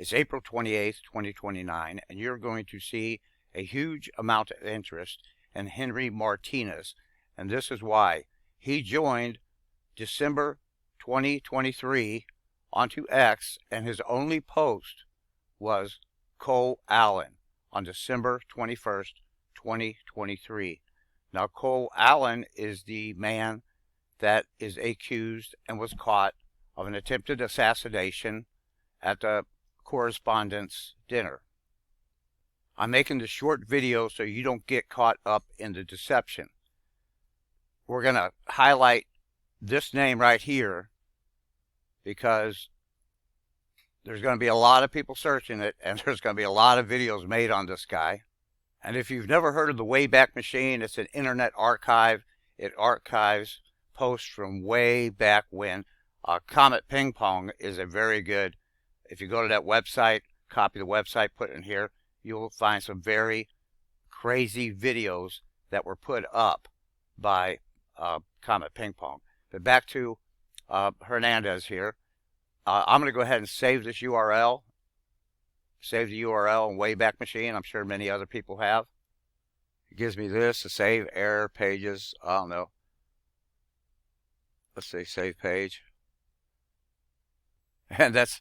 It's April 28th, 2029, and you're going to see a huge amount of interest in Henry Martinez. And this is why. He joined December 2023 onto X, and his only post was Cole Allen on December 21st, 2023. Now, Cole Allen is the man that is accused and was caught of an attempted assassination at the correspondence dinner. I'm making this short video so you don't get caught up in the deception. We're going to highlight this name right here because there's going to be a lot of people searching it, and there's going to be a lot of videos made on this guy. And if you've never heard of the Wayback Machine, it's an internet archive. It archives posts from way back when. Comet Ping Pong is a very good, if you go to that website, copy the website, put it in here, you'll find some very crazy videos that were put up by Comet Ping Pong. But back to Hernandez here. I'm going to go ahead and save this URL. Save the URL in Wayback Machine. I'm sure many other people have. It gives me this to save error pages. I don't know. Let's say save page. And that's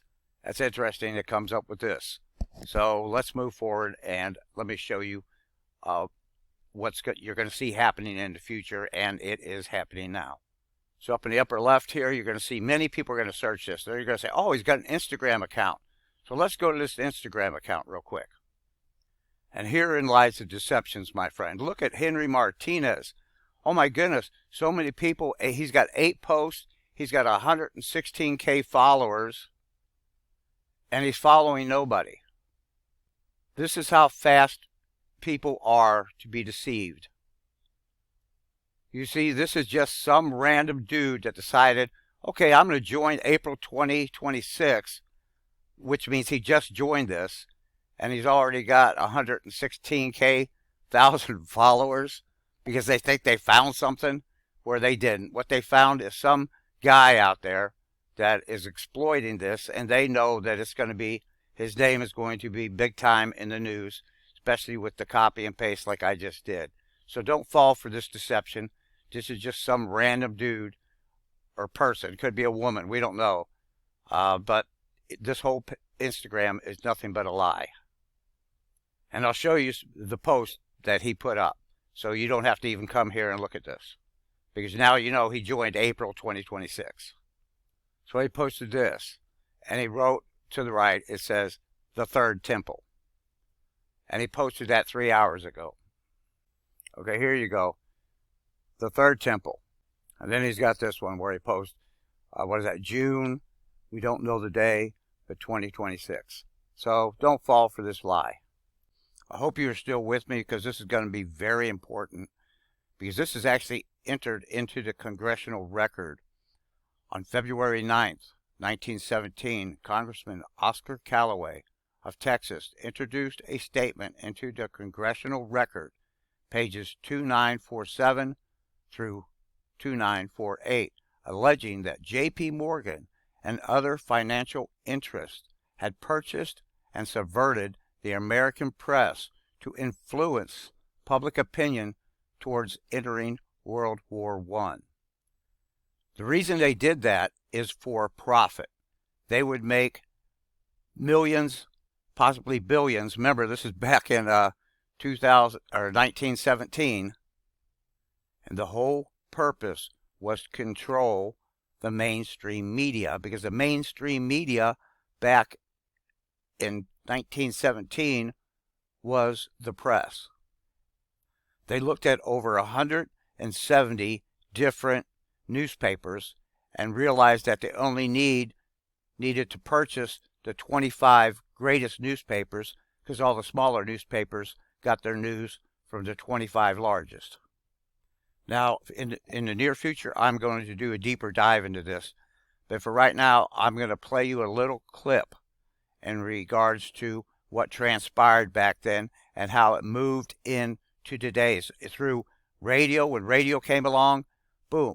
interesting. It comes up with this. So let's move forward and let me show you what you're going to see happening in the future, and it is happening now. So up in the upper left here, you're going to see many people are going to search this. They're going to say, oh, he's got an Instagram account. So let's go to this Instagram account real quick. And herein lies the deceptions, my friend. Look at Henry Martinez. Oh my goodness, so many people. He's got 8 posts. He's got 116K followers. And he's following nobody. This is how fast people are to be deceived. You see, this is just some random dude that decided, okay, I'm going to join April 2026, which means he just joined this, and he's already got 116K followers because they think they found something where they didn't. What they found is some guy out there that is exploiting this, and they know that it's going to be, his name is going to be big time in the news, especially with the copy and paste like I just did. So don't fall for this deception. This is just some random dude or person. Could be a woman. We don't know. But this whole Instagram is nothing but a lie. And I'll show you the post that he put up. So you don't have to even come here and look at this. Because now you know he joined April 2026. So he posted this. And he wrote to the right, it says, the third temple. And he posted that 3 hours ago. Okay, here you go. The third temple. And then he's got this one where he posts, what is that, June, we don't know the day, but 2026. So don't fall for this lie. I hope you're still with me because this is going to be very important, because this is actually entered into the congressional record. On February 9th, 1917, Congressman Oscar Callaway of Texas introduced a statement into the congressional record, pages 2947 through 2948, alleging that J.P. Morgan and other financial interests had purchased and subverted the American press to influence public opinion towards entering World War I. The reason they did that is for profit. They would make millions, possibly billions. Remember, this is back in 1917. And the whole purpose was to control the mainstream media, because the mainstream media back in 1917 was the press. They looked at over 170 different newspapers and realized that they only needed to purchase the 25 greatest newspapers, because all the smaller newspapers got their news from the 25 largest. Now, in the near future, I'm going to do a deeper dive into this. But for right now, I'm going to play you a little clip in regards to what transpired back then and how it moved into today's. Through radio, when radio came along, boom,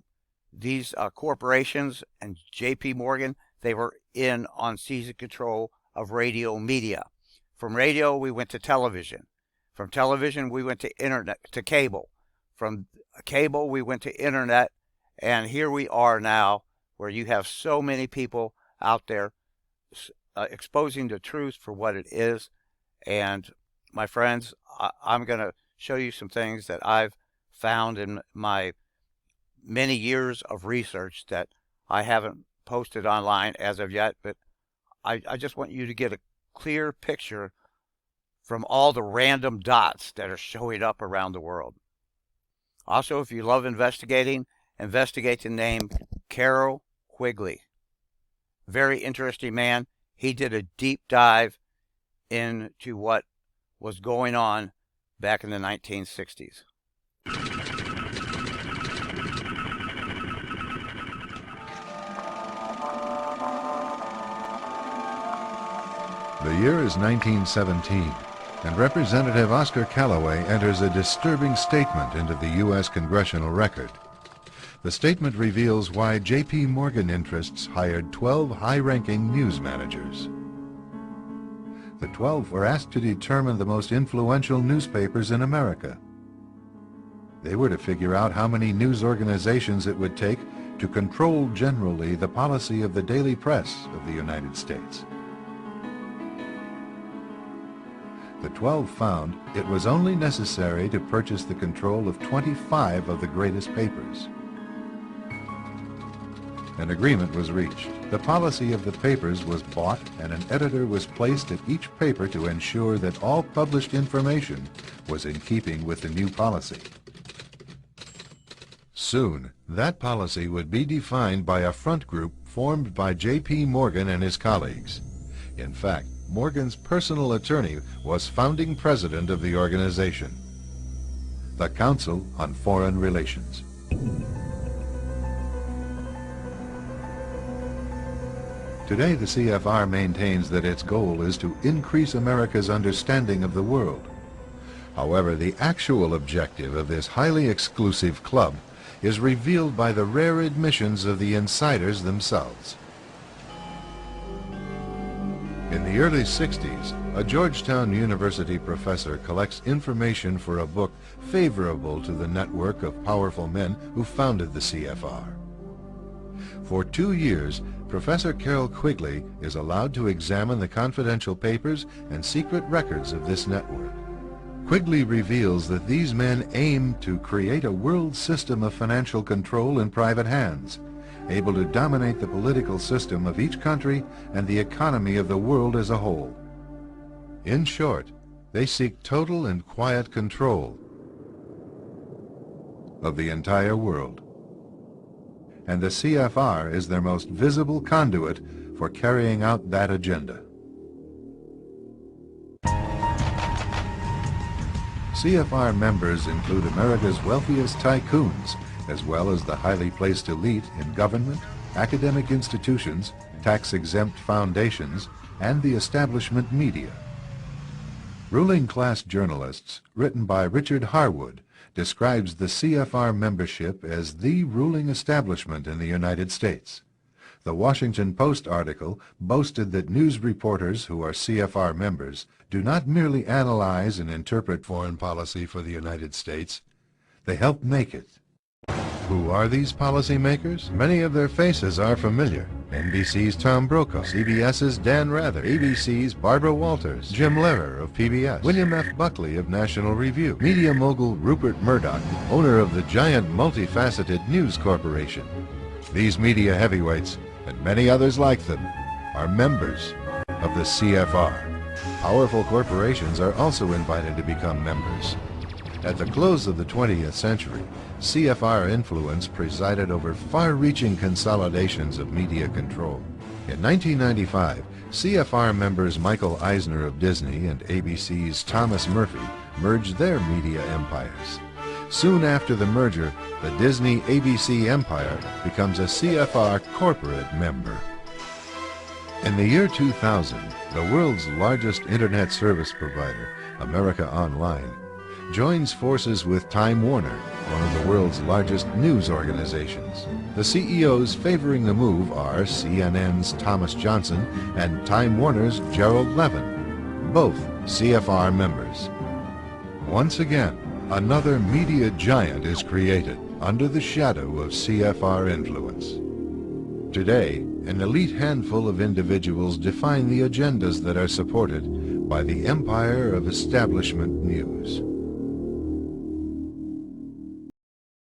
these corporations and J.P. Morgan, they were in on seizing control of radio media. From radio, we went to television. From television, we went to internet, to cable. From cable, we went to internet. And here we are now, where you have so many people out there exposing the truth for what it is. And my friends, I'm going to show you some things that I've found in my many years of research that I haven't posted online as of yet, but I just want you to get a clear picture from all the random dots that are showing up around the world. Also, if you love investigating, investigate the name Carroll Quigley. Very interesting man. He did a deep dive into what was going on back in the 1960s. The year is 1917, and Representative Oscar Callaway enters a disturbing statement into the U.S. Congressional Record. The statement reveals why J.P. Morgan interests hired 12 high-ranking news managers. The 12 were asked to determine the most influential newspapers in America. They were to figure out how many news organizations it would take to control generally the policy of the daily press of the United States. The 12 found it was only necessary to purchase the control of 25 of the greatest papers. An agreement was reached. The policy of the papers was bought, and an editor was placed at each paper to ensure that all published information was in keeping with the new policy. Soon, that policy would be defined by a front group formed by J.P. Morgan and his colleagues. In fact, Morgan's personal attorney was founding president of the organization, the Council on Foreign Relations. Today, the CFR maintains that its goal is to increase America's understanding of the world. However, the actual objective of this highly exclusive club is revealed by the rare admissions of the insiders themselves. In the early 60s, a Georgetown University professor collects information for a book favorable to the network of powerful men who founded the CFR. For 2 years, Professor Carroll Quigley is allowed to examine the confidential papers and secret records of this network. Quigley reveals that these men aim to create a world system of financial control in private hands, able to dominate the political system of each country and the economy of the world as a whole. In short, they seek total and quiet control of the entire world. And the CFR is their most visible conduit for carrying out that agenda. CFR members include America's wealthiest tycoons, as well as the highly placed elite in government, academic institutions, tax-exempt foundations, and the establishment media. Ruling Class Journalists, written by Richard Harwood, describes the CFR membership as the ruling establishment in the United States. The Washington Post article boasted that news reporters who are CFR members do not merely analyze and interpret foreign policy for the United States, they help make it. Who are these policymakers? Many of their faces are familiar. NBC's Tom Brokaw, CBS's Dan Rather, ABC's Barbara Walters, Jim Lehrer of PBS, William F. Buckley of National Review, media mogul Rupert Murdoch, owner of the giant multifaceted News Corporation. These media heavyweights, and many others like them, are members of the CFR. Powerful corporations are also invited to become members. At the close of the 20th century, CFR influence presided over far-reaching consolidations of media control. In 1995, CFR members Michael Eisner of Disney and ABC's Thomas Murphy merged their media empires. Soon after the merger, the Disney-ABC empire becomes a CFR corporate member. In the year 2000, the world's largest internet service provider, America Online, joins forces with Time Warner, one of the world's largest news organizations. The CEOs favoring the move are CNN's Thomas Johnson and Time Warner's Gerald Levin, both CFR members. Once again, another media giant is created under the shadow of CFR influence. Today, an elite handful of individuals define the agendas that are supported by the empire of establishment news.